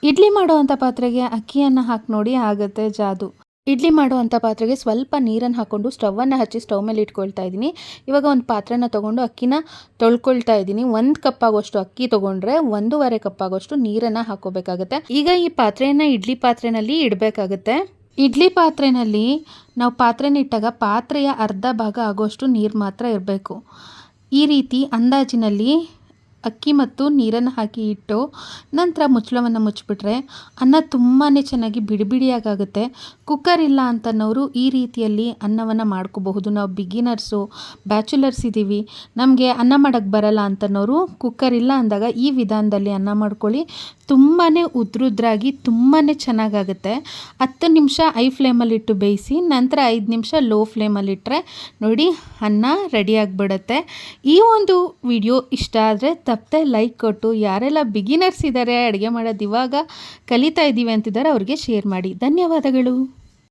ಇಡ್ಲಿ ಮಾಡುವಂಥ ಪಾತ್ರೆಗೆ ಅಕ್ಕಿಯನ್ನು ಹಾಕಿ ನೋಡಿ ಆಗುತ್ತೆ ಜಾದು. ಇಡ್ಲಿ ಮಾಡುವಂಥ ಪಾತ್ರೆಗೆ ಸ್ವಲ್ಪ ನೀರನ್ನು ಹಾಕ್ಕೊಂಡು ಸ್ಟವನ್ನು ಹಚ್ಚಿ ಸ್ಟವ್ ಮೇಲೆ ಇಟ್ಕೊಳ್ತಾ ಇದ್ದೀನಿ. ಇವಾಗ ಒಂದು ಪಾತ್ರೆನ ತೊಗೊಂಡು ಅಕ್ಕಿನ ತೊಳ್ಕೊಳ್ತಾ ಇದ್ದೀನಿ. 1 ಕಪ್ ಆಗೋಷ್ಟು ಅಕ್ಕಿ ತೊಗೊಂಡ್ರೆ 1.5 ಕಪ್ ಆಗೋಷ್ಟು ನೀರನ್ನು ಹಾಕೋಬೇಕಾಗುತ್ತೆ. ಈಗ ಈ ಪಾತ್ರೆಯನ್ನು ಇಡ್ಲಿ ಪಾತ್ರೆಯಲ್ಲಿ ಇಡಬೇಕಾಗುತ್ತೆ. ಇಡ್ಲಿ ಪಾತ್ರೆಯಲ್ಲಿ ನಾವು ಪಾತ್ರೆನ ಇಟ್ಟಾಗ ಪಾತ್ರೆಯ ಅರ್ಧ ಭಾಗ ಆಗೋಷ್ಟು ನೀರು ಮಾತ್ರ ಇರಬೇಕು. ಈ ರೀತಿ ಅಂದಾಜಿನಲ್ಲಿ ಅಕ್ಕಿ ಮತ್ತು ನೀರನ್ನು ಹಾಕಿ ಇಟ್ಟು ನಂತರ ಮುಚ್ಚಳವನ್ನು ಮುಚ್ಚಿಬಿಟ್ರೆ ಅನ್ನ ತುಂಬಾ ಚೆನ್ನಾಗಿ ಬಿಡಿ ಬಿಡಿಯಾಗುತ್ತೆ. ಕುಕ್ಕರ್ ಇಲ್ಲ ಅಂತನವರು ಈ ರೀತಿಯಲ್ಲಿ ಅನ್ನವನ್ನು ಮಾಡ್ಕೋಬಹುದು. ನಾವು ಬಿಗಿನರ್ಸು, ಬ್ಯಾಚುಲರ್ಸ್ ಇದ್ದೀವಿ, ನಮಗೆ ಅನ್ನ ಮಾಡೋಕ್ಕೆ ಬರಲ್ಲ ಅಂತನವರು ಕುಕ್ಕರ್ ಇಲ್ಲ ಅಂದಾಗ ಈ ವಿಧಾನದಲ್ಲಿ ಅನ್ನ ಮಾಡ್ಕೊಳ್ಳಿ. ತುಂಬಾ ಉದ್ರುದ್ರಾಗಿ ತುಂಬಾ ಚೆನ್ನಾಗಾಗುತ್ತೆ. 10 ನಿಮಿಷ ಐ ಫ್ಲೇಮಲ್ಲಿಟ್ಟು ಬೇಯಿಸಿ ನಂತರ 5 ನಿಮಿಷ ಲೋ ಫ್ಲೇಮಲ್ಲಿಟ್ಟರೆ ನೋಡಿ ಅನ್ನ ರೆಡಿಯಾಗಿಬಿಡುತ್ತೆ. ಈ ಒಂದು ವಿಡಿಯೋ ಇಷ್ಟ ಆದರೆ ತಪ್ಪದೆ ಲೈಕ್ ಕೊಟ್ಟು ಯಾರೆಲ್ಲ ಬಿಗಿನರ್ಸ್ ಇದ್ದಾರೆ ಅಡುಗೆ ಮಾಡೋದು ಇವಾಗ ಕಲಿತಾ ಇದ್ದೀವಿ ಅಂತಿದ್ದಾರೆ ಅವ್ರಿಗೆ ಶೇರ್ ಮಾಡಿ. ಧನ್ಯವಾದಗಳು.